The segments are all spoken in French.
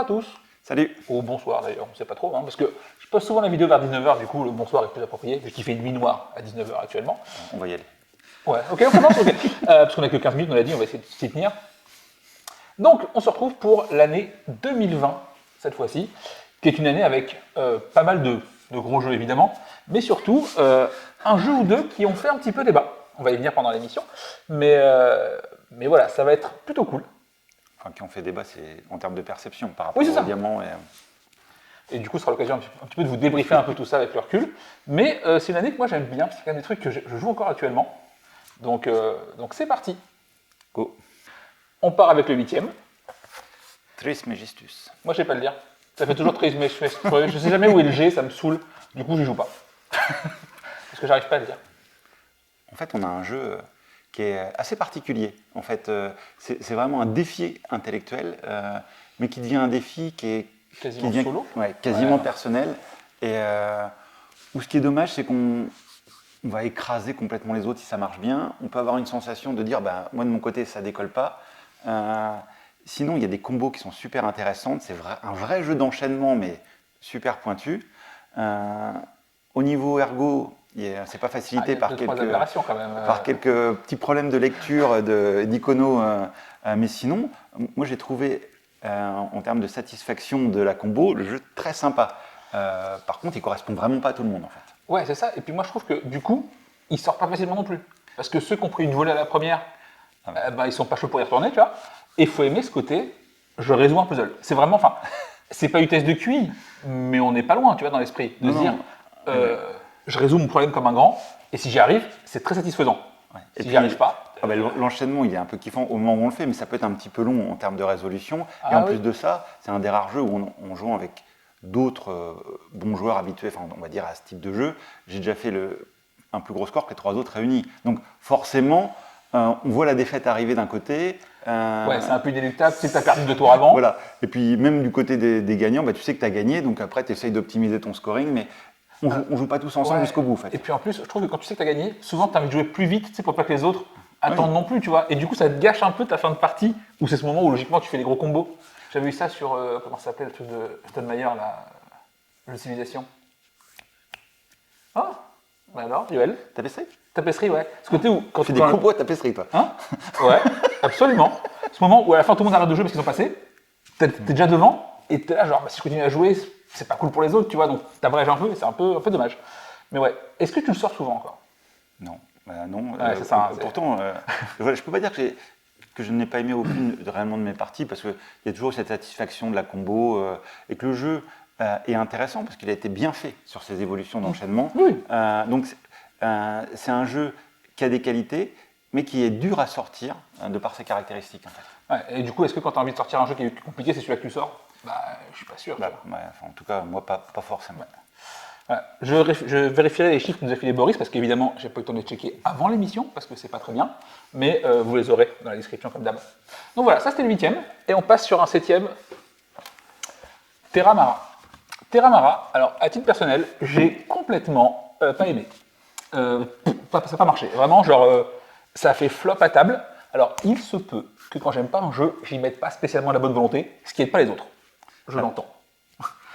à tous. Salut. Ou bonsoir d'ailleurs, on ne sait pas trop, hein, parce que je poste souvent la vidéo vers 19h, du coup le bonsoir est plus approprié, vu qu'il fait nuit noire à 19h actuellement. On va y aller. Ouais, ok, on commence, ok. Parce qu'on a que 15 minutes, on l'a dit, on va essayer de s'y tenir. Donc on se retrouve pour l'année 2020, cette fois-ci, qui est une année avec pas mal de gros jeux évidemment, mais surtout un jeu ou deux qui ont fait un petit peu débat. On va y venir pendant l'émission, mais voilà, ça va être plutôt cool. Enfin, qui ont fait débat, c'est en termes de perception par Oui, rapport c'est au ça. diamant. Et du coup, ce sera l'occasion un petit peu de vous débriefer un peu tout ça avec le recul. Mais c'est une année que moi j'aime bien, c'est quand même des trucs que je joue encore actuellement. Donc c'est parti. Go. On part avec le 8e. Trismegistus. Moi je sais pas le dire. Ça fait toujours Trismegistus. Je sais jamais où est le G, ça me saoule. Du coup, j'y joue pas. Parce que j'arrive pas à le dire. En fait, on a un jeu qui est assez particulier. En fait, c'est vraiment un défi intellectuel, mais qui devient un défi qui est Quasiment solo. Ouais, quasiment personnel. Et où ce qui est dommage, c'est qu'on va écraser complètement les autres si ça marche bien. On peut avoir une sensation de dire, bah, moi de mon côté, ça décolle pas. Sinon, il y a des combos qui sont super intéressantes. C'est un vrai jeu d'enchaînement, mais super pointu. Au niveau ergo, c'est pas facilité par quelques petits problèmes de lecture d'icono. Mais sinon, moi j'ai trouvé, en termes de satisfaction de la combo, le jeu très sympa. Par contre, il correspond vraiment pas à tout le monde en fait. Ouais, c'est ça. Et puis moi je trouve que du coup, il sort pas facilement non plus. Parce que ceux qui ont pris une volée à la première, ils sont pas chauds pour y retourner, tu vois. Et il faut aimer ce côté, je résous un puzzle. C'est vraiment, enfin, c'est pas une thèse de QI, mais on n'est pas loin, tu vois, dans l'esprit. De se dire, je résous mon problème comme un grand, et si j'y arrive, c'est très satisfaisant. Ouais. Si j'y arrive pas... l'enchaînement, il est un peu kiffant au moment où on le fait, mais ça peut être un petit peu long en termes de résolution. Et en plus de ça, c'est un des rares jeux où on joue avec d'autres bons joueurs habitués, enfin, on va dire à ce type de jeu. J'ai déjà fait un plus gros score que les 3 autres réunis. Donc forcément, on voit la défaite arriver d'un côté. Ouais, c'est un peu inéluctable si tu as perdu 2 tours avant. Voilà. Et puis même du côté des gagnants, tu sais que tu as gagné, donc après tu essayes d'optimiser ton scoring, mais on joue pas tous ensemble jusqu'au bout en fait. Et puis en plus, je trouve que quand tu sais que tu as gagné, souvent tu as envie de jouer plus vite, tu sais, pour pas que les autres attendent non plus, tu vois. Et du coup, ça te gâche un peu ta fin de partie, où c'est ce moment où logiquement tu fais les gros combos. J'avais vu ça sur, comment ça s'appelait le truc de Steinmeier, là, le Civilisation. Ah, bah alors, Yoel. Tapisserie, ouais. Ce côté où quand tu fais des combos à tapisserie, toi. Hein? Ouais, absolument. Ce moment où à la fin tout le monde arrête de jouer parce qu'ils sont passés, t'es déjà devant, et t'es là genre, si je continue à jouer, c'est pas cool pour les autres, tu vois, donc t'abrèges un peu, et c'est un peu dommage. Mais ouais, est-ce que tu le sors souvent encore? Non, non. Ouais, c'est ça, pourtant, je peux pas dire que je n'ai pas aimé aucune réellement de mes parties, parce qu'il y a toujours cette satisfaction de la combo, et que le jeu est intéressant, parce qu'il a été bien fait sur ses évolutions d'enchaînement. Oui. Donc c'est un jeu qui a des qualités, mais qui est dur à sortir de par ses caractéristiques en fait. Ouais, et du coup, est-ce que quand tu as envie de sortir un jeu qui est compliqué, c'est celui-là que tu sors? Bah, je suis pas sûr. En tout cas, moi, pas forcément. Ouais. Je vérifierai les chiffres que nous a filé Boris, parce qu'évidemment, j'ai pas eu le temps de les checker avant l'émission, parce que c'est pas très bien, mais vous les aurez dans la description comme d'hab. Donc voilà, ça c'était le 8e, et on passe sur un 7e, Terramara. Terramara, alors à titre personnel, j'ai complètement pas aimé. Ça n'a pas marché. Vraiment, genre, ça a fait flop à table. Alors, il se peut que quand j'aime pas un jeu, j'y mette pas spécialement la bonne volonté, ce qui n'aide pas les autres. Je l'entends.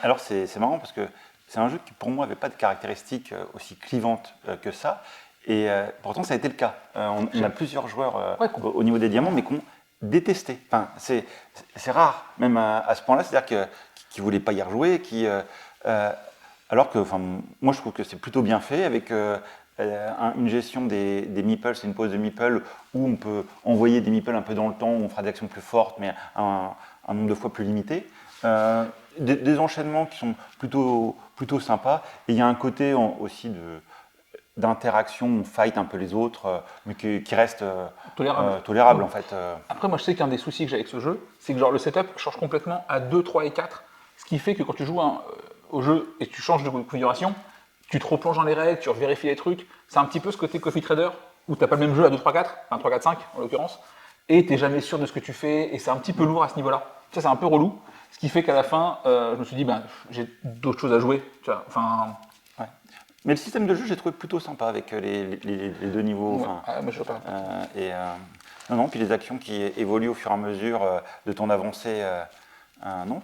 Alors, c'est marrant parce que c'est un jeu qui, pour moi, n'avait pas de caractéristiques aussi clivantes que ça. Et pourtant, ça a été le cas. On a plusieurs joueurs au niveau des diamants, mais qui ont détesté. Enfin, c'est rare, même à ce point-là. C'est-à-dire qu'ils ne voulaient pas y rejouer, alors que, moi, je trouve que c'est plutôt bien fait avec une gestion des meeples, c'est une pose de meeple où on peut envoyer des meeples un peu dans le temps, où on fera des actions plus fortes, mais un nombre de fois plus limité. Des enchaînements qui sont plutôt sympas. Et il y a un côté aussi d'interaction, on fight un peu les autres, mais qui reste tolérable en fait. Après, moi je sais qu'un des soucis que j'ai avec ce jeu, c'est que genre, le setup change complètement à 2, 3 et 4, ce qui fait que quand tu joues au jeu et que tu changes de configuration, tu te replonges dans les règles, tu vérifies les trucs. C'est un petit peu ce côté Coffee Trader, où tu n'as pas le même jeu à 2, 3, 4, enfin 3, 4, 5 en l'occurrence, et tu n'es jamais sûr de ce que tu fais, et c'est un petit peu lourd à ce niveau-là. Ça, c'est un peu relou, ce qui fait qu'à la fin, je me suis dit, j'ai d'autres choses à jouer. Tu vois, ouais. Mais le système de jeu, j'ai trouvé plutôt sympa avec les 2 niveaux. Ouais, je sais pas. Non, puis les actions qui évoluent au fur et à mesure de ton avancée, non,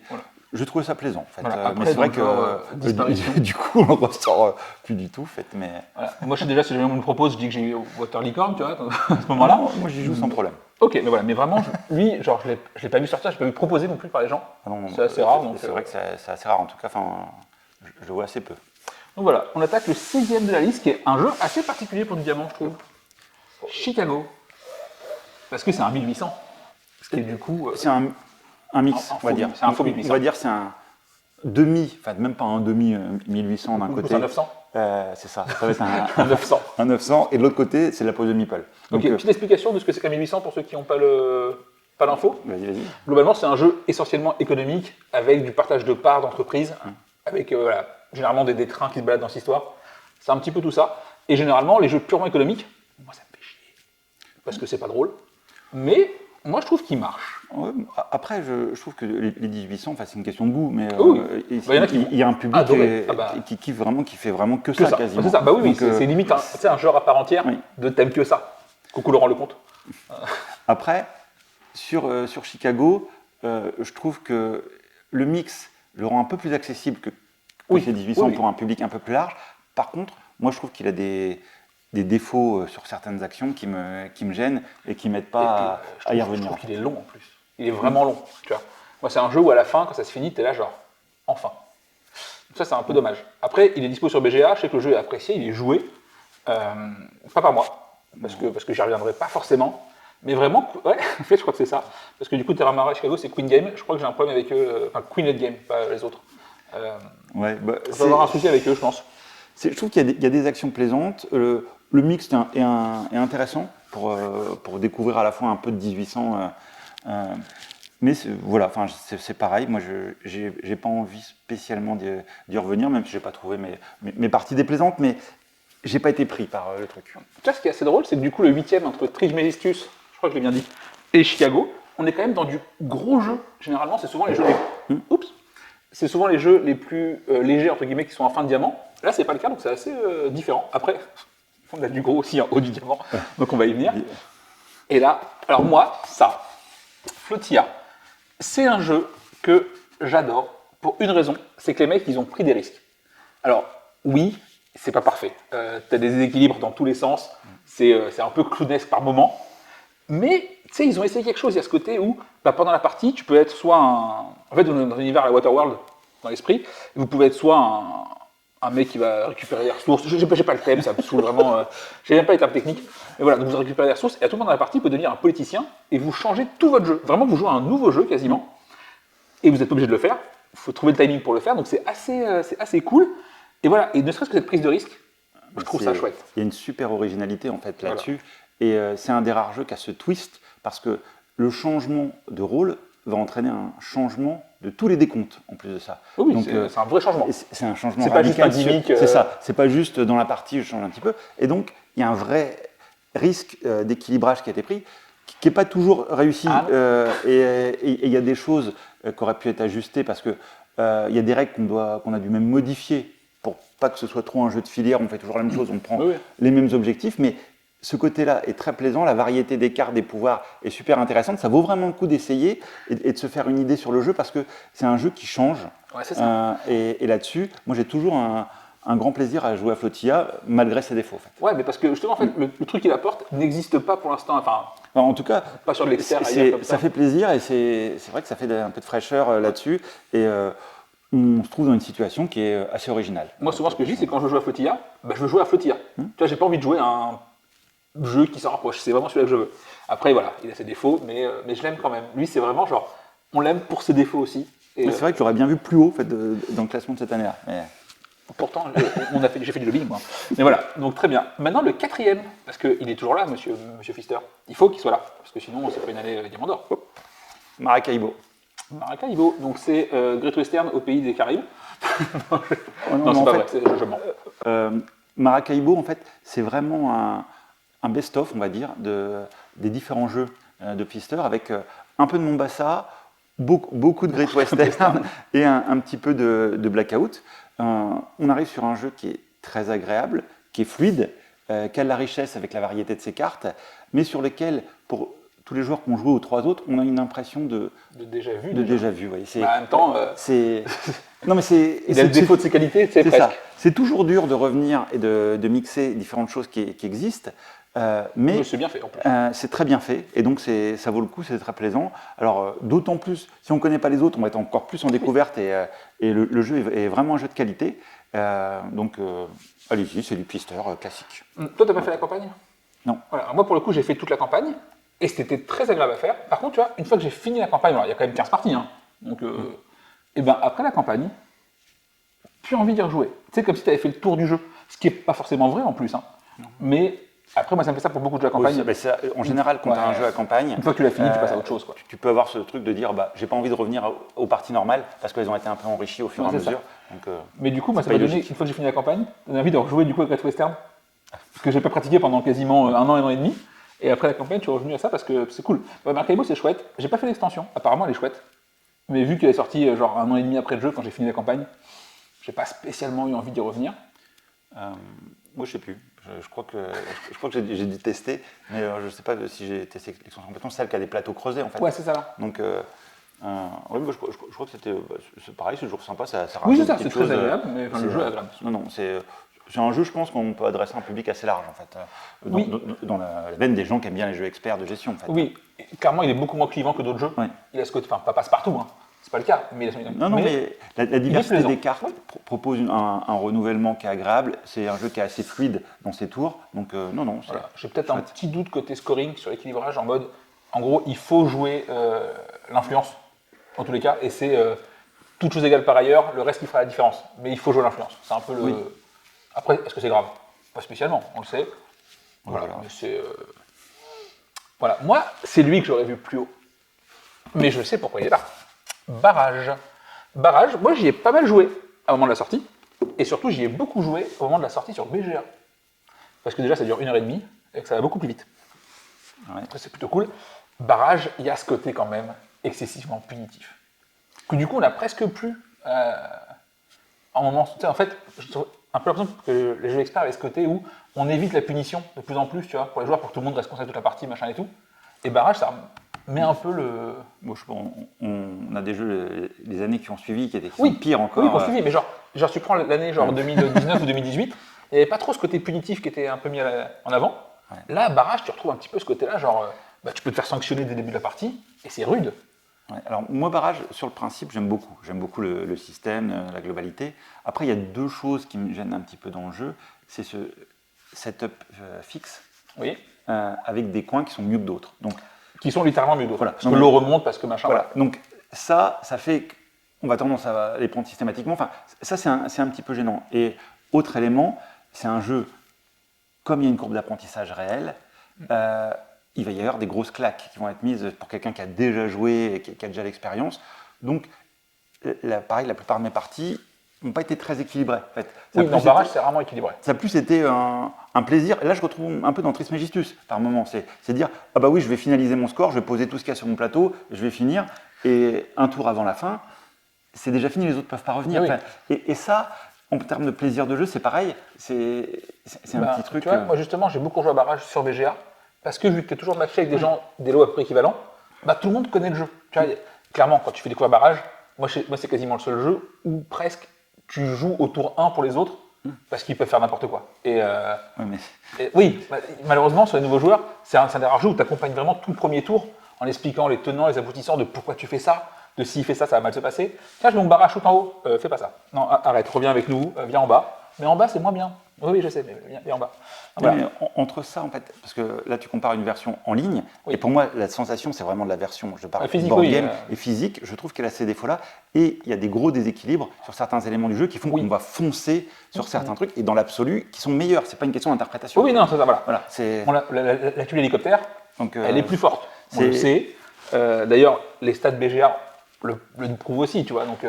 Voilà. Je trouvais ça plaisant, en fait. Voilà. Après, mais c'est vrai que disparition. du coup, on ne ressort plus du tout, en fait. Mais... Voilà. Moi, je sais déjà, si jamais on me le propose, je dis que j'ai Water Licorne, tu vois, à ce moment-là. Moi, j'y joue sans problème. Ok, mais voilà, mais vraiment, lui, genre, je l'ai pas vu sortir, je l'ai pas vu proposer non plus par les gens. Ah non, c'est assez rare. C'est vrai que c'est assez rare, en tout cas, je le vois assez peu. Donc voilà, on attaque le 6e de la liste, qui est un jeu assez particulier pour du diamant, je trouve. Chicago. Parce que c'est un 1800. Ce qui est du coup... C'est un mix, on va dire. C'est un faux 1800. On va dire c'est un demi, enfin même pas un demi 1800 d'un côté. C'est un 900. C'est ça va être un 900. Un 900, et de l'autre côté, c'est la pose de meeple. Donc, petite explication de ce que c'est qu'un 1800 pour ceux qui n'ont pas l'info. Vas-y. Globalement, c'est un jeu essentiellement économique, avec du partage de parts d'entreprise, avec voilà, généralement des trains qui se baladent dans cette histoire. C'est un petit peu tout ça. Et généralement, les jeux purement économiques, moi ça me fait chier, parce que c'est pas drôle. Mais moi, je trouve qu'ils marchent. Ouais, après, je trouve que les 1800, c'est une question de goût, mais il y a un public qui kiffe vraiment, qui fait vraiment que ça, quasiment. C'est ça, bah oui, c'est limite un genre à part entière de thème que ça. Coucou Laurent Lecomte. Après, sur Chicago, je trouve que le mix le rend un peu plus accessible que ces 1800 pour un public un peu plus large. Par contre, moi, je trouve qu'il a des défauts sur certaines actions qui me gênent et qui ne m'aident pas à y revenir. Je trouve qu'il est long en plus. Il est vraiment long. Tu vois. Moi, c'est un jeu où à la fin, quand ça se finit, t'es là genre, enfin. Donc ça, c'est un peu dommage. Après, il est dispo sur BGA. Je sais que le jeu est apprécié, il est joué. Pas par moi, parce que j'y reviendrai pas forcément. Mais vraiment, ouais, en fait, je crois que c'est ça. Parce que du coup, Terramara Chicago, c'est Queen Game. Je crois que j'ai un problème avec eux. Enfin, Queenhead Game, pas les autres. On va avoir un souci avec eux, je pense. Je trouve qu'il y a des actions plaisantes. Le mix est intéressant pour découvrir à la fois un peu de 1800. Mais voilà, c'est pareil. Moi, je n'ai pas envie spécialement d'y revenir, même si je n'ai pas trouvé mes parties déplaisantes, mais je n'ai pas été pris par le truc. Tu vois, ce qui est assez drôle, c'est que du coup, le 8e entre Trismegistus, je crois que je l'ai bien dit, et Chicago, on est quand même dans du gros jeu. Généralement, c'est souvent les jeux c'est souvent les jeux les plus légers, entre guillemets, qui sont en fin de diamant. Là, c'est pas le cas, donc c'est assez différent. Après, on a du gros aussi en haut du diamant, donc on va y venir. Et là, alors moi, Flotia, c'est un jeu que j'adore pour une raison, c'est que les mecs, ils ont pris des risques. Alors, oui, c'est pas parfait. T'as des déséquilibres dans tous les sens, c'est un peu clownesque par moment, mais tu sais, ils ont essayé quelque chose. Il y a ce côté où, pendant la partie, tu peux être soit en fait, dans un univers à la Waterworld, dans l'esprit, vous pouvez être soit un mec qui va récupérer des ressources. J'ai pas le thème, ça me saoule vraiment. J'ai même pas les termes techniques. Mais voilà, donc vous récupérez des ressources, et à tout moment dans la partie, vous pouvez devenir un politicien, et vous changez tout votre jeu. Vraiment, vous jouez à un nouveau jeu quasiment, et vous n'êtes pas obligé de le faire. Il faut trouver le timing pour le faire, donc c'est assez cool. Et voilà, et ne serait-ce que cette prise de risque, je trouve ça chouette. Il y a une super originalité en fait là-dessus. Voilà. Et c'est un des rares jeux qui a ce twist, parce que le changement de rôle va entraîner un changement de tous les décomptes, en plus de ça. Oui, c'est un vrai changement. C'est un changement radical. C'est pas juste un gimmick. C'est ça, c'est pas juste dans la partie, je change un petit peu. Et donc, il y a un vrai risque d'équilibrage qui a été pris, qui n'est pas toujours réussi. Et il y a des choses qui auraient pu être ajustées, parce qu'il y a des règles qu'on a dû même modifier, pour pas que ce soit trop un jeu de filière, on fait toujours la même chose, on prend les mêmes objectifs, mais ce côté-là est très plaisant, la variété des cartes, des pouvoirs est super intéressante, ça vaut vraiment le coup d'essayer et de se faire une idée sur le jeu, parce que c'est un jeu qui change. Ouais, c'est ça. Et là-dessus, moi j'ai toujours un grand plaisir à jouer à Flotia, malgré ses défauts. En fait. Ouais, mais parce que justement, en fait, le truc qu'il apporte n'existe pas pour l'instant. Enfin, en tout cas, pas sur l'extérieur. Ça fait plaisir, et c'est vrai que ça fait un peu de fraîcheur là-dessus. Et on se trouve dans une situation qui est assez originale. Moi, souvent, ce que je dis, c'est quand je joue à Flotia, je veux jouer à Flotia. Tu vois, j'ai pas envie de jouer à un jeu qui s'en rapproche. C'est vraiment celui-là que je veux. Après, voilà, il a ses défauts, mais je l'aime quand même. Lui, c'est vraiment genre, on l'aime pour ses défauts aussi. C'est vrai que j'aurais bien vu plus haut en fait, dans le classement de cette année-là. Mais... Pourtant, j'ai fait du lobbying, moi. Mais voilà, donc très bien. Maintenant, le 4e, parce qu'il est toujours là, monsieur Pfister. Il faut qu'il soit là, parce que sinon, c'est pas une année Diamant d'Or. Maracaibo. Maracaibo, donc c'est Great Western au pays des Caraïbes. non, c'est pas vrai, je mens. Maracaibo, en fait, c'est vraiment un best-of, on va dire, des différents jeux de Pfister, avec un peu de Mombasa, beaucoup de Great Western et un petit peu de Blackout. On arrive sur un jeu qui est très agréable, qui est fluide, qui a de la richesse avec la variété de ses cartes, mais sur lequel, pour tous les joueurs qui ont joué aux 3 autres, on a une impression de déjà vu. déjà vu. Ouais. En même temps, c'est non mais c'est il a le défaut de ses qualités, c'est presque. Ça. C'est toujours dur de revenir et de mixer différentes choses qui existent. Mais c'est bien fait en plus. C'est très bien fait et donc ça vaut le coup, c'est très plaisant. Alors d'autant plus, si on ne connaît pas les autres, on va être encore plus en découverte et le jeu est vraiment un jeu de qualité. Donc allez-y, c'est du Twister classique. Toi, t'as pas fait la campagne? Non. Voilà. Alors, moi, pour le coup, j'ai fait toute la campagne et c'était très agréable à faire. Par contre, tu vois, une fois que j'ai fini la campagne, alors, il y a quand même 15 parties, hein, donc, et ben après la campagne, plus envie d'y rejouer. Tu sais, comme si tu avais fait le tour du jeu, ce qui n'est pas forcément vrai en plus, hein. Mais après, moi, ça me fait ça pour beaucoup de jeux à campagne. Oui, en général, quand tu as un jeu à campagne, une fois que tu l'as fini, tu passes à autre chose, quoi. Tu peux avoir ce truc de dire, j'ai pas envie de revenir aux parties normales parce qu'elles ont été un peu enrichies au fur et à mesure. Donc, mais du coup, moi, ça m'a donné, une fois que j'ai fini la campagne, j'ai envie de rejouer du coup avec Red Western, parce que j'ai pas pratiqué pendant quasiment un an et demi. Et après la campagne, je suis revenu à ça parce que c'est cool. Maracaibo, c'est chouette. J'ai pas fait l'extension. Apparemment, elle est chouette. Mais vu qu'elle est sortie genre un an et demi après le jeu, quand j'ai fini la campagne, j'ai pas spécialement eu envie d'y revenir. Moi, je sais plus. Je crois que j'ai dû tester, mais je sais pas si j'ai testé l'extension complètement. Celle qui a des plateaux creusés en fait. Ouais, c'est ça là. Donc, je crois que c'était c'est pareil, c'est toujours sympa. Ça oui, c'est ça. C'est très agréable, mais le jeu est agréable. Non, c'est un jeu, je pense, qu'on peut adresser à un public assez large, en fait. Dans la veine des gens qui aiment bien les jeux experts de gestion, en fait. Oui, clairement, il est beaucoup moins clivant que d'autres jeux. Ouais. Il a ce côté, enfin, pas passe-partout, hein. C'est pas le cas, mais il a Non, mais la diversité des cartes propose un renouvellement qui est agréable. C'est un jeu qui est assez fluide dans ses tours. Donc, non. Voilà. J'ai peut-être un petit doute côté scoring sur l'équilibrage, en mode, en gros, il faut jouer l'influence, en tous les cas, et c'est toute chose égale par ailleurs, le reste qui fera la différence. Mais il faut jouer l'influence. C'est un peu le. Oui. Après, est-ce que c'est grave? Pas spécialement, on le sait. Voilà. Mais c'est. Voilà. Moi, c'est lui que j'aurais vu plus haut. Mais je sais pourquoi il est là. Barrage. Barrage, moi j'y ai pas mal joué au moment de la sortie. Et surtout, j'y ai beaucoup joué au moment de la sortie sur BGA. Parce que déjà, ça dure 1h30 et que ça va beaucoup plus vite. Ouais. C'est plutôt cool. Barrage, il y a ce côté quand même excessivement punitif. Que du coup, on a presque plus. En moment. En fait, je trouve un peu l'impression que les jeux experts avaient ce côté où on évite la punition de plus en plus, tu vois, pour les joueurs, pour que tout le monde reste concentré toute la partie, machin et tout. Et Barrage, ça met un peu le. Bon, je pense, on a des jeux les années qui ont suivi qui étaient pires encore. Oui, qui ont suivi, mais genre tu prends l'année genre 2019 ou 2018, il n'y avait pas trop ce côté punitif qui était un peu mis en avant. Ouais. Là, Barrage, tu retrouves un petit peu ce côté-là, genre tu peux te faire sanctionner dès le début de la partie, et c'est rude. Ouais, alors moi, Barrage, sur le principe, j'aime beaucoup. J'aime beaucoup le système, la globalité. Après, il y a 2 choses qui me gênent un petit peu dans le jeu. C'est ce setup fixe, avec des coins qui sont mieux que d'autres. Donc, qui sont littéralement mieux que d'autres. Voilà. Parce que l'eau remonte, parce que machin. Voilà. Donc ça fait qu'on va tendance à les prendre systématiquement. Enfin, ça, c'est un petit peu gênant. Et autre élément, c'est un jeu, comme il y a une courbe d'apprentissage réelle, il va y avoir des grosses claques qui vont être mises pour quelqu'un qui a déjà joué et qui a déjà l'expérience. Donc, pareil, la plupart de mes parties n'ont pas été très équilibrées. En fait. Oui, dans Barrage, c'est rarement équilibré. Ça a plus été un plaisir. Et là, je retrouve un peu dans Trismegistus, par moment. C'est dire, ah bah oui, je vais finaliser mon score, je vais poser tout ce qu'il y a sur mon plateau, je vais finir. Et un tour avant la fin, c'est déjà fini, les autres ne peuvent pas revenir. Enfin, et ça, en termes de plaisir de jeu, c'est pareil. C'est un petit truc. Tu vois, moi, justement, j'ai beaucoup joué à Barrage sur BGA. Parce que vu que tu es toujours matché avec des gens, des lots à peu près équivalents, tout le monde connaît le jeu. Tu vois, clairement, quand tu fais découvrir Barrage, moi c'est quasiment le seul jeu où presque tu joues au tour 1 pour les autres, parce qu'ils peuvent faire n'importe quoi. Oui, malheureusement, sur les nouveaux joueurs, c'est un des rares jeux où tu accompagnes vraiment tout le premier tour en expliquant les tenants, les aboutissants de pourquoi tu fais ça, de s'il fait ça, ça va mal se passer. Tiens, je mets mon Barrage tout en haut, fais pas ça. Non, arrête, reviens avec nous, viens en bas. Mais en bas, c'est moins bien. Oui, je sais, mais viens en bas. Voilà. Mais entre ça, en fait, parce que là, tu compares une version en ligne, et pour moi, la sensation, c'est vraiment de la version, je parle physique, board game et physique, je trouve qu'elle a ces défauts-là, et il y a des gros déséquilibres sur certains éléments du jeu qui font qu'on va foncer sur certains trucs, et dans l'absolu, qui sont meilleurs. C'est pas une question d'interprétation. Oui, non, c'est ça, voilà. Bon, la tuile hélicoptère, elle est plus forte. On le sait. D'ailleurs, les stats BGA le prouvent aussi, tu vois, donc...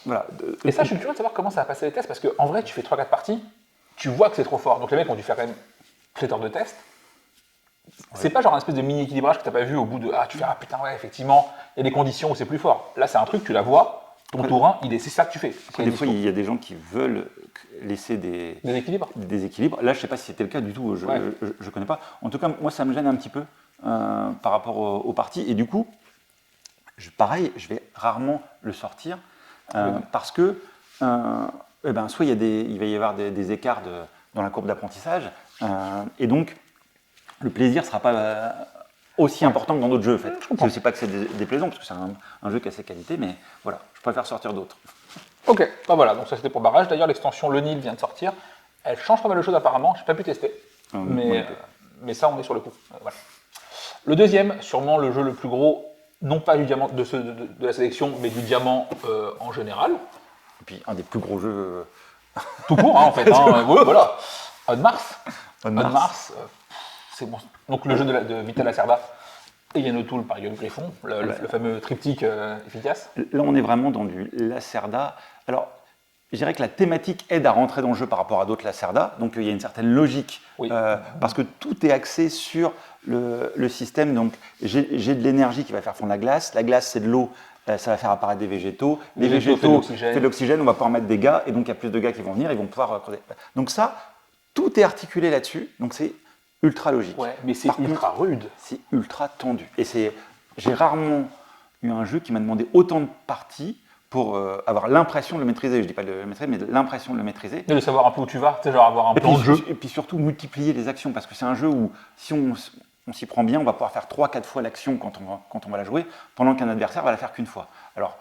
Voilà. Et ça, je suis curieux de savoir comment ça va passer les tests, parce qu'en vrai, tu fais 3-4 parties, tu vois que c'est trop fort. Donc les mecs ont dû faire quand même pléthore de tests. Ouais. C'est pas genre un espèce de mini-équilibrage que t'as pas vu au bout de tu fais putain, ouais, effectivement, il y a des conditions où c'est plus fort. Là, c'est un truc, tu la vois, ton tour 1, c'est ça que tu fais. Des fois, il y a des gens qui veulent laisser des équilibres. Là, je sais pas si c'était le cas du tout, je connais pas. En tout cas, moi, ça me gêne un petit peu. par rapport aux parties. Et du coup, pareil, je vais rarement le sortir parce que soit il va y avoir des écarts dans la courbe d'apprentissage et donc le plaisir ne sera pas aussi important que dans d'autres jeux. En fait. Je ne sais pas que c'est déplaisant parce que c'est un jeu qui a ses qualités, mais voilà, je préfère sortir d'autres. Ok, bah voilà, donc ça c'était pour barrage. D'ailleurs, l'extension Le Nil vient de sortir. Elle change pas mal de choses apparemment, je n'ai pas pu tester. Mais ça, on est sur le coup. Voilà. Le deuxième, sûrement le jeu le plus gros, non pas du diamant de la sélection, mais du diamant en général. Et puis un des plus gros jeux. Tout court, en fait. Ouais, voilà. On Mars. C'est bon. Donc le jeu de Vital Lacerda et Yann O'Toole par Guillaume Griffon, le fameux triptyque efficace. Là, on est vraiment dans du Lacerda. Alors, je dirais que la thématique aide à rentrer dans le jeu par rapport à d'autres Lacerda. Donc, il y a une certaine logique. Oui. Parce que tout est axé sur le système. Donc, j'ai de l'énergie qui va faire fondre la glace. La glace, c'est de l'eau. Ça va faire apparaître des végétaux. Les végétaux fait de l'oxygène. On va pouvoir mettre des gars. Et donc, il y a plus de gars qui vont venir. Ils vont pouvoir creuser. Donc, ça, tout est articulé là-dessus. Donc, c'est ultra logique. Ouais, mais c'est ultra rude. C'est ultra tendu. Et j'ai rarement eu un jeu qui m'a demandé autant de parties pour avoir l'impression de le maîtriser. Je ne dis pas de le maîtriser, mais l'impression de le maîtriser. Et de savoir un peu où tu vas, genre avoir un plan de jeu. Et puis surtout multiplier les actions, parce que c'est un jeu où si on s'y prend bien, on va pouvoir faire 3-4 fois l'action quand on va la jouer, pendant qu'un adversaire va la faire qu'une fois. Alors,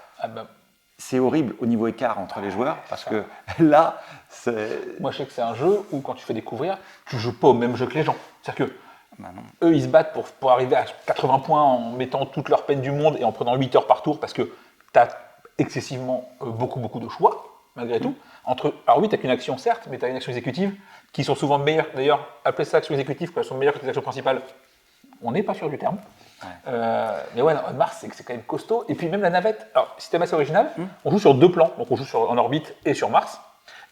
c'est horrible au niveau écart entre les joueurs, parce que là, moi, je sais que c'est un jeu où, quand tu fais découvrir, tu ne joues pas au même jeu que les gens. C'est-à-dire que eux, ils se battent pour arriver à 80 points en mettant toute leur peine du monde et en prenant 8 heures par tour, parce que tu as excessivement beaucoup de choix, malgré tout. Alors oui, tu n'as qu'une action, certes, mais tu as une action exécutive qui sont souvent meilleures. D'ailleurs, appeler ça action exécutive, quand elles sont meilleures que tes actions principales, on n'est pas sûr du terme. Mais ouais, On Mars, c'est quand même costaud. Et puis même la navette, alors système assez original, on joue sur 2 plans, donc on joue en orbite et sur Mars,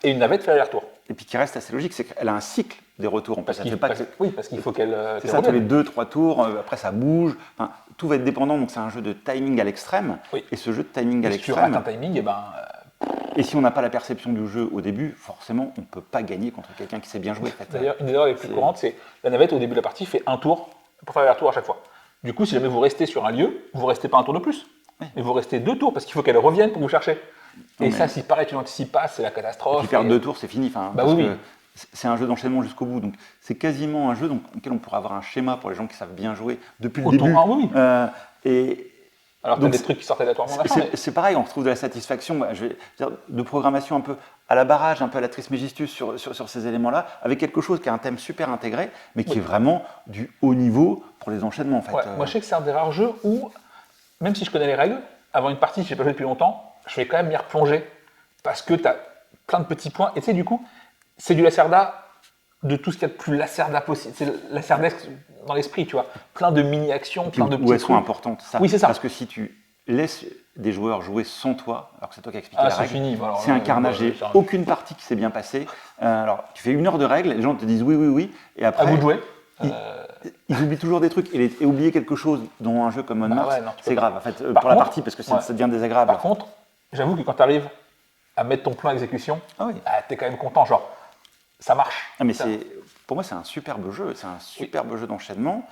et une navette fait l'aller-retour. Et puis qui reste assez logique, c'est qu'elle a un cycle des retours. Parce qu'il faut qu'elle. C'est ça, tous les 2-3 tours, après ça bouge. Enfin, tout va être dépendant, donc c'est un jeu de timing à l'extrême. Oui. Et ce jeu de timing à l'extrême. Si tu rates un timing, et si on n'a pas la perception du jeu au début, forcément, on ne peut pas gagner contre quelqu'un qui sait bien jouer. D'ailleurs, une des erreurs les plus courantes, c'est la navette au début de la partie fait un tour pour faire l'aller-retour à chaque fois. Du coup, si jamais vous restez sur un lieu, vous ne restez pas un tour de plus. Oui. Mais vous restez 2 tours parce qu'il faut qu'elle revienne pour vous chercher. Et ça, si pareil, tu n'anticipes pas, c'est la catastrophe. Et puis faire 2 tours, c'est fini. C'est un jeu d'enchaînement jusqu'au bout. Donc c'est quasiment un jeu dans lequel on pourrait avoir un schéma pour les gens qui savent bien jouer depuis le début. Alors qu'il y a des trucs qui sortent aléatoirement. C'est pareil, on retrouve de la satisfaction de programmation un peu à la barrage, un peu à la Trismegistus sur ces éléments-là, avec quelque chose qui a un thème super intégré, mais qui est vraiment du haut niveau pour les enchaînements. En fait. Moi, je sais que c'est un des rares jeux où, même si je connais les règles, avant une partie, je n'ai pas joué depuis longtemps, je vais quand même m'y replonger, parce que tu as plein de petits points. Et tu sais, du coup, c'est du Lacerda de tout ce qu'il y a de plus Lacerda possible. C'est Lacerdesque dans l'esprit, tu vois. Plein de mini-actions, plein de petits trucs. Où elles sont importantes, ça. Oui, c'est ça. Parce que si tu laisses des joueurs jouer sans toi, alors que c'est toi qui as expliqué la règle, fini. Alors, c'est un carnage. Aucune partie qui s'est bien passée. Alors, tu fais 1 heure de règles, les gens te disent oui, et après... À vous de jouer. Ils oublient toujours des trucs. Et oublier quelque chose dans un jeu comme On Mars, c'est grave, en fait, pour la partie, parce que ça devient désagréable. Par contre, j'avoue que quand tu arrives à mettre ton plan à exécution, tu es quand même content, genre, ça marche. Mais pour moi, c'est un superbe jeu. C'est un superbe jeu d'enchaînement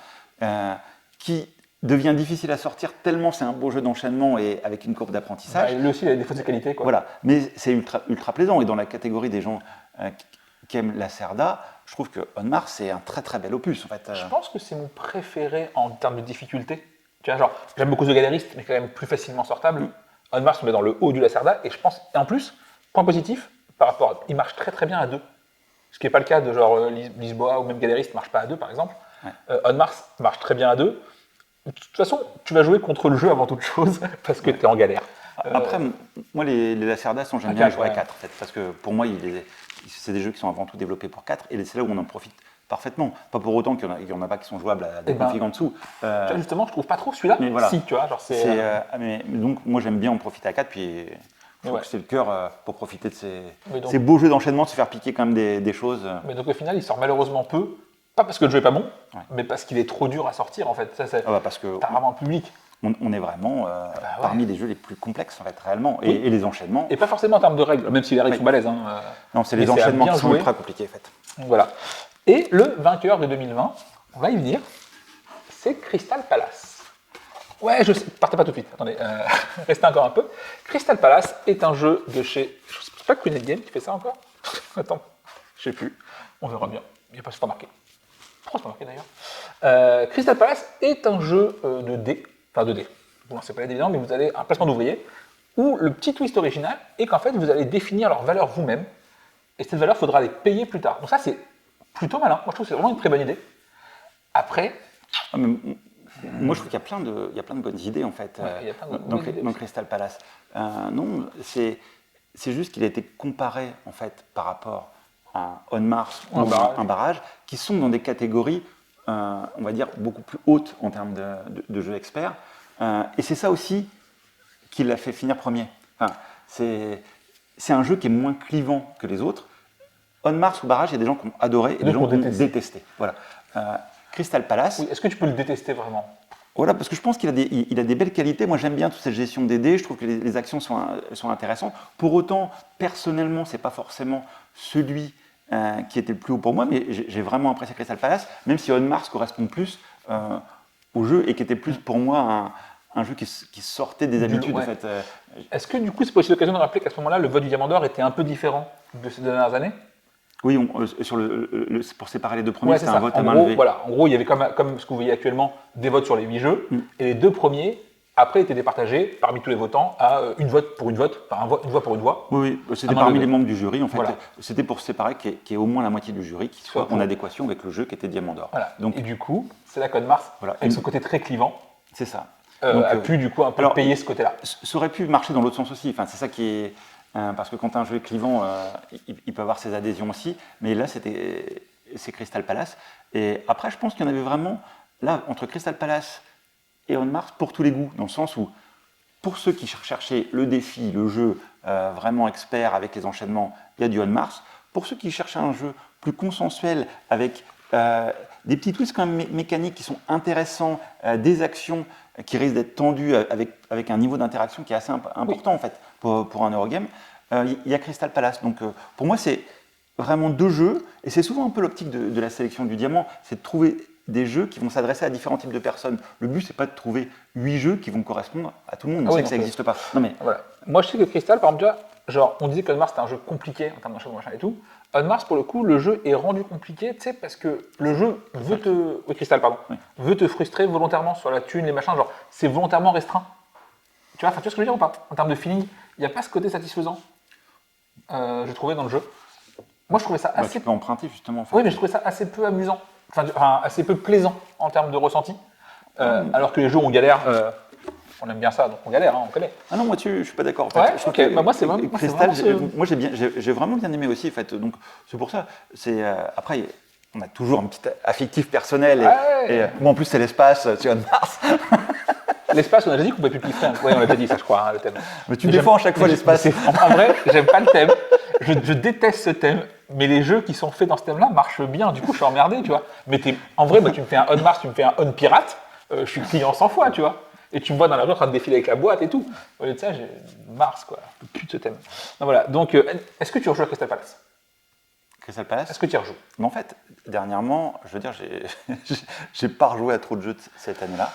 qui devient difficile à sortir tellement c'est un beau jeu d'enchaînement et avec une courbe d'apprentissage. Lui aussi, il a des défauts de ses qualités. Voilà, mais c'est ultra plaisant. Et dans la catégorie des gens qui aiment Lacerda, je trouve que On Mars, c'est un très bel opus. En fait. Je pense que c'est mon préféré en termes de difficulté. Tu vois, genre, j'aime beaucoup The Gallerist, mais quand même plus facilement sortable. On Mars, on met dans le haut du Lacerda. Et je pense, et en plus, point positif, par rapport il marche très bien à 2. Ce qui n'est pas le cas de genre Lisboa ou même Gallerist ne marche pas à 2 par exemple. On Mars marche très bien à 2. De toute façon, tu vas jouer contre le jeu avant toute chose parce que tu es en galère. Après, moi les Lacerda, j'aime bien jouer à 4 en fait, parce que pour moi, c'est des jeux qui sont avant tout développés pour 4 et c'est là où on en profite parfaitement. Pas pour autant qu'il y en a pas qui sont jouables à des configs en dessous. Justement, je trouve pas trop celui-là. Mais voilà. Si, tu vois, genre donc moi j'aime bien en profiter à 4 puis. C'est le cœur pour profiter de ces beaux jeux d'enchaînement, de se faire piquer quand même des choses. Mais donc au final, il sort malheureusement peu, pas parce que le jeu est pas bon, mais parce qu'il est trop dur à sortir en fait. Ça, parce que t'as vraiment un public. On est vraiment parmi les jeux les plus complexes en fait, réellement, et les enchaînements. Et pas forcément en termes de règles, même si les règles sont balèzes. Non, c'est les enchaînements qui sont ultra compliqués en fait. Voilà. Et le vainqueur de 2020, on va y venir. c'est Crystal Palace. Ouais, je sais, partez pas tout de suite, attendez, restez encore un peu. Crystal Palace est un jeu de chez, je sais pas, Queen Game qui fait ça encore. Attends, je sais plus, on verra bien, il n'y a pas super marqué. Pourquoi c'est pas marqué d'ailleurs? Crystal Palace est un jeu de dés, enfin de dés, vous lancez pas les dés évidemment, mais vous avez un placement d'ouvriers, où le petit twist original est qu'en fait vous allez définir leur valeur vous-même, et cette valeur, il faudra les payer plus tard. Donc ça, c'est plutôt malin. Moi, je trouve que c'est vraiment une très bonne idée. Après... Moi, je trouve qu'il y a plein de bonnes idées, en fait, dans Crystal Palace. Non, c'est juste qu'il a été comparé, en fait, par rapport à On Mars ou un barrage, qui sont dans des catégories, on va dire, beaucoup plus hautes en termes de jeux experts. Et c'est ça aussi qui l'a fait finir premier. Enfin, c'est un jeu qui est moins clivant que les autres. On Mars ou Barrage, il y a des gens qui ont adoré et des gens qui ont détesté. Voilà. Crystal Palace. Oui, est-ce que tu peux le détester vraiment? Voilà, parce que je pense qu'il a des belles qualités. Moi, j'aime bien toute cette gestion des dés. Je trouve que les actions sont intéressantes. Pour autant, personnellement, c'est pas forcément celui qui était le plus haut pour moi, mais j'ai vraiment apprécié Crystal Palace, même si On Mars correspond plus au jeu et qui était plus pour moi un jeu qui sortait des habitudes. Ouais. En fait. Est-ce que du coup, c'est pas aussi l'occasion de rappeler qu'à ce moment-là, le vote du Diamant d'Or était un peu différent de ces dernières années? Oui, pour séparer les deux premiers, c'était un vote à main levée. Voilà, en gros, il y avait comme ce que vous voyez actuellement, des votes sur les 8 jeux, et les deux premiers, après, étaient départagés parmi tous les votants à une voix pour une voix. Oui, c'était parmi les membres du jury, en fait. Voilà. C'était pour séparer qu'il y ait au moins la moitié du jury qui soit en adéquation avec le jeu qui était Diamant d'Or. Voilà. Donc, et du coup, c'est là qu'On Mars, avec son côté très clivant, c'est ça. A pu du coup un peu payer ce côté-là. Ça aurait pu marcher dans l'autre sens aussi. Enfin, c'est ça qui est... parce que quand un jeu est clivant, il peut avoir ses adhésions aussi. Mais là, c'est Crystal Palace. Et après, je pense qu'il y en avait vraiment, là, entre Crystal Palace et On Mars, pour tous les goûts. Dans le sens où, pour ceux qui cherchaient le défi, le jeu vraiment expert avec les enchaînements, il y a du On Mars. Pour ceux qui cherchaient un jeu plus consensuel avec des petits twists quand même mécaniques qui sont intéressants, des actions qui risquent d'être tendues avec un niveau d'interaction qui est assez important en fait pour un Eurogame, il y a Crystal Palace. Donc pour moi c'est vraiment deux jeux et c'est souvent un peu l'optique de la sélection du diamant, c'est de trouver des jeux qui vont s'adresser à différents types de personnes. Le but c'est pas de trouver 8 jeux qui vont correspondre à tout le monde, on sait que ça n'existe pas. Non, mais... voilà. Moi je sais que Crystal, par exemple, genre on disait qu'On Mars c'était un jeu compliqué en termes d'enchaînement machin et tout. On Mars, pour le coup, le jeu est rendu compliqué, tu sais, parce que le jeu veut te... Oui, Crystal, pardon. Oui. Veut te frustrer volontairement sur la thune, les machins, genre, c'est volontairement restreint. Tu vois ce que je veux dire ou pas? En termes de feeling, il n'y a pas ce côté satisfaisant, j'ai trouvé dans le jeu. Moi, je trouvais ça assez... tu peux emprunter, justement. En fait. Oui, mais je trouvais ça assez peu amusant, enfin assez peu plaisant en termes de ressenti. Alors que les jeux où on galère... on aime bien ça, donc on galère, on connaît. Ah non, moi je suis pas d'accord. En fait. Ouais, ok, moi c'est vraiment... Crystal, moi j'ai vraiment bien aimé aussi, en fait. Donc c'est pour ça. Après, on a toujours un petit affectif personnel. Moi en plus c'est l'espace, tu vois, de Mars. L'espace, on a déjà dit qu'on pouvait plus le chiffrer. Oui, on l'a déjà dit ça, je crois, le thème. Mais tu défends à chaque fois l'espace. En vrai, j'aime pas le thème. Je déteste ce thème. Mais les jeux qui sont faits dans ce thème-là marchent bien. Du coup, je suis emmerdé, tu vois. Mais en vrai, moi, tu me fais un On Mars, tu me fais un On Pirate, je suis client 100 fois, tu vois. Et tu me vois dans la rue en train de défiler avec la boîte et tout. Au lieu de ça, j'ai Mars, quoi. Je peux plus de ce thème. Donc, voilà. Donc, est-ce que tu rejoues à Crystal Palace? Crystal Palace? Est-ce que tu y rejoues? Mais en fait, dernièrement, je veux dire, j'ai pas rejoué à trop de jeux cette année-là.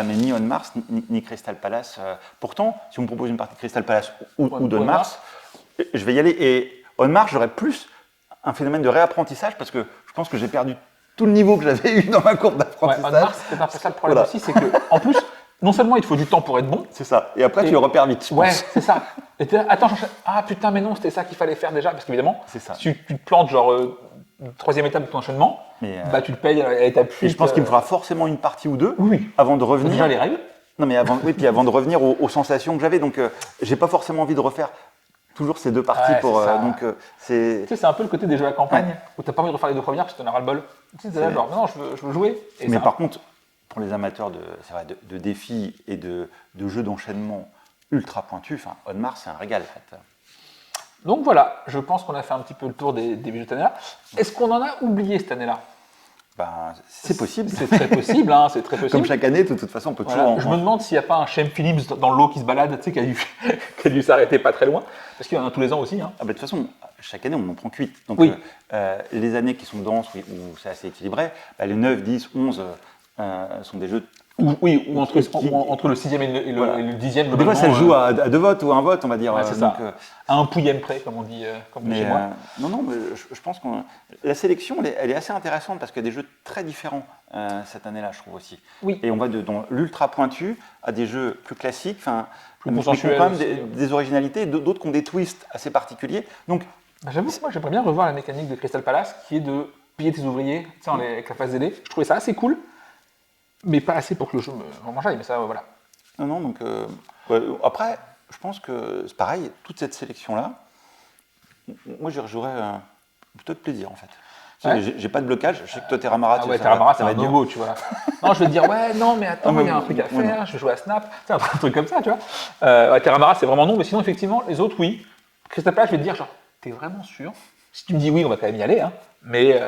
Mais ni On Mars, ni Crystal Palace. Pourtant, si on me propose une partie de Crystal Palace ou d'On Mars, je vais y aller. Et On Mars, j'aurais plus un phénomène de réapprentissage parce que je pense que j'ai perdu tout le niveau que j'avais eu dans ma courbe d'apprentissage. On Mars, c'est pas ça le problème aussi, c'est que, en plus, non seulement il te faut du temps pour être bon. C'est ça. Et après, tu le repères vite. Ouais, c'est ça. Et t'es là, attends, ah putain, mais non, c'était ça qu'il fallait faire déjà. Parce qu'évidemment, si tu te plantes, genre, troisième étape de ton enchaînement, bah tu le payes à l'étape suite. Et je pense qu'il me fera forcément une partie ou deux avant de revenir. Déjà les règles. Non, mais avant de revenir aux sensations que j'avais. Donc, j'ai pas forcément envie de refaire toujours ces deux parties pour. Donc, c'est. Tu sais, c'est un peu le côté des jeux à campagne où t'as pas envie de refaire les deux premières parce que t'en as ras le bol. Tu sais, c'est là, genre, non, je veux jouer. Mais par contre, pour les amateurs de défis et de jeux d'enchaînement ultra pointus, On Mars, c'est un régal. En fait. Donc voilà, je pense qu'on a fait un petit peu le tour des jeux de cette année-là. Est-ce qu'on en a oublié cette année-là? C'est possible. C'est très possible, c'est très possible. Comme chaque année, de toute façon, on peut toujours... Je me demande s'il n'y a pas un Shem Phillips dans l'eau qui se balade, tu sais, qui a dû s'arrêter pas très loin, parce qu'il y en a tous les ans aussi. De toute façon, chaque année, on en prend 8. Donc, les années qui sont denses, où c'est assez équilibré, les 9, 10, 11, sont des jeux. Oui, ou entre le 6e et le 10e. Des fois, ça se joue à 2 votes ou 1 vote, on va dire. Ouais, c'est ça. À un pouillème près, comme on dit, chez moi. Non, mais je pense que la sélection, elle est assez intéressante parce qu'il y a des jeux très différents cette année-là, je trouve aussi. Oui. Et on va dans l'ultra pointu à des jeux plus classiques, plus consensuels, quand même des originalités, d'autres qui ont des twists assez particuliers. Donc, j'avoue, moi, j'aimerais bien revoir la mécanique de Crystal Palace, qui est de payer tes ouvriers, avec la phase DD. Je trouvais ça assez cool. Mais pas assez pour que le jeu m'en mangeaille, mais ça, voilà. Non, donc... après, je pense que c'est pareil, toute cette sélection-là, moi, j'y rejouerais plutôt de plaisir, en fait. Ouais. J'ai pas de blocage, je sais que toi, Terramara, Terramara, c'est un no-go, tu vois. Non, je vais te dire, ouais, non, mais attends, il y a un truc à faire, je vais jouer à Snap, c'est un truc comme ça, tu vois. Terramara, c'est vraiment non, mais sinon, effectivement, les autres, oui. Crystal Palace, je vais te dire, genre, t'es vraiment sûr? Si tu me dis oui, on va quand même y aller, hein. Mais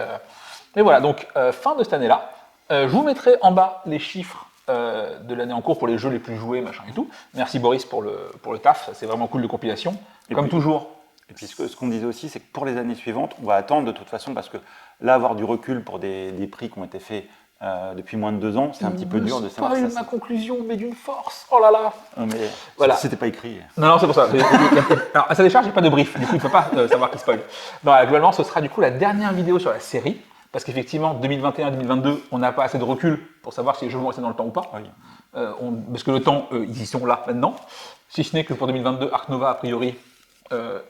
voilà, donc, fin de cette année-là. Je vous mettrai en bas les chiffres de l'année en cours pour les jeux les plus joués, machin et tout. Merci Boris pour le taf, c'est vraiment cool de compilation. Et comme toujours. Et puis ce qu'on disait aussi, c'est que pour les années suivantes, on va attendre de toute façon, parce que là, avoir du recul pour des prix qui ont été faits depuis moins de 2 ans, c'est un petit peu dur de savoir. C'est pas ma conclusion, mais d'une force. Oh là là. Mais voilà. C'était pas écrit. Non, c'est pour ça. Alors, à sa décharge, il n'y a pas de brief, du coup, il ne faut pas savoir qui spoil. Non, globalement, ce sera du coup la dernière vidéo sur la série. Parce qu'effectivement, 2021-2022, on n'a pas assez de recul pour savoir si les jeux vont rester dans le temps ou pas. Oui. Parce que le temps, ils y sont là maintenant. Si ce n'est que pour 2022, Ark Nova, a priori,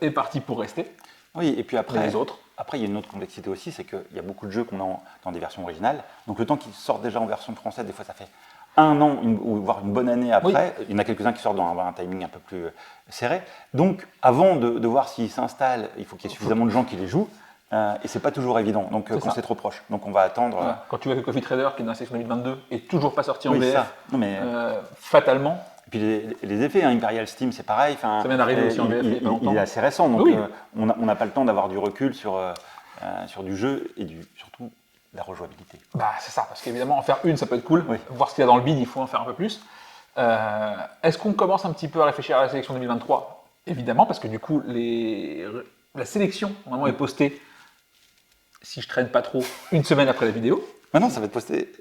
est parti pour rester. Oui, et puis après, les autres. Après, il y a une autre complexité aussi, c'est qu'il y a beaucoup de jeux qu'on a dans des versions originales. Donc le temps qu'ils sortent déjà en version française, des fois ça fait 1 an, voire une bonne année après. Oui. Il y en a quelques-uns qui sortent dans un timing un peu plus serré. Donc avant de voir s'ils s'installent, il faut qu'il y ait suffisamment de gens qui les jouent. Et c'est pas toujours évident, donc quand c'est trop proche. Donc on va attendre. Voilà. Quand tu vois que Coffee Trader, qui est dans la section 2022, est toujours pas sorti en VF, non, mais... fatalement. Et puis les effets, Imperial Steam, c'est pareil. Ça vient d'arriver aussi en VF. Il est assez récent, donc oui. On n'a pas le temps d'avoir du recul sur du jeu et surtout la rejouabilité. Bah, c'est ça, parce qu'évidemment, en faire une, ça peut être cool. Oui. Voir ce qu'il y a dans le bid, il faut en faire un peu plus. Est-ce qu'on commence un petit peu à réfléchir à la sélection 2023 ? Évidemment, parce que du coup, la sélection vraiment est postée, si je traîne pas trop, une semaine après la vidéo. Maintenant, ça va être posté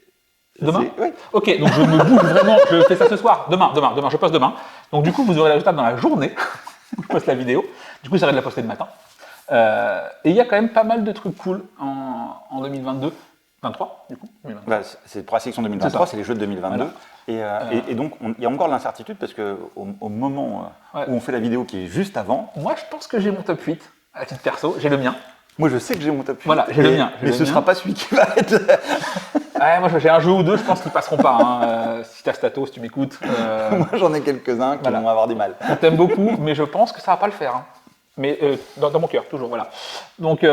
demain. Oui. Ok, donc je me bouge vraiment, je fais ça ce soir. Demain, je poste demain. Donc du coup, vous aurez la résultat dans la journée où je poste la vidéo. Du coup, j'arrête de la poster le matin. Et il y a quand même pas mal de trucs cool en 2022. 23, du coup. Bah, c'est pour la sélection 2023, c'est les jeux de 2022. Voilà. Et donc, il y a encore de l'incertitude parce qu'au moment où on fait la vidéo qui est juste avant. Moi, je pense que j'ai mon top 8 à titre perso. J'ai le mien. Moi, je sais que j'ai mon top 8. Voilà, j'ai le mien. Mais ce ne sera pas celui qui va être. Ouais, moi, j'ai un jeu ou deux, je pense qu'ils passeront pas. Hein. Si t'as Stato, si tu m'écoutes. Moi, j'en ai quelques-uns qui vont avoir du mal. On t'aime beaucoup, mais je pense que ça va pas le faire. Hein. Mais dans mon cœur, toujours, voilà. Donc,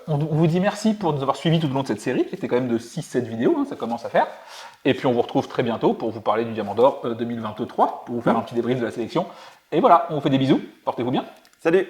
on vous dit merci pour nous avoir suivis tout au long de cette série, qui était quand même de 6-7 vidéos, hein, ça commence à faire. Et puis, on vous retrouve très bientôt pour vous parler du Diamant d'Or 2023, pour vous faire un petit débrief de la sélection. Et voilà, on vous fait des bisous, portez-vous bien. Salut!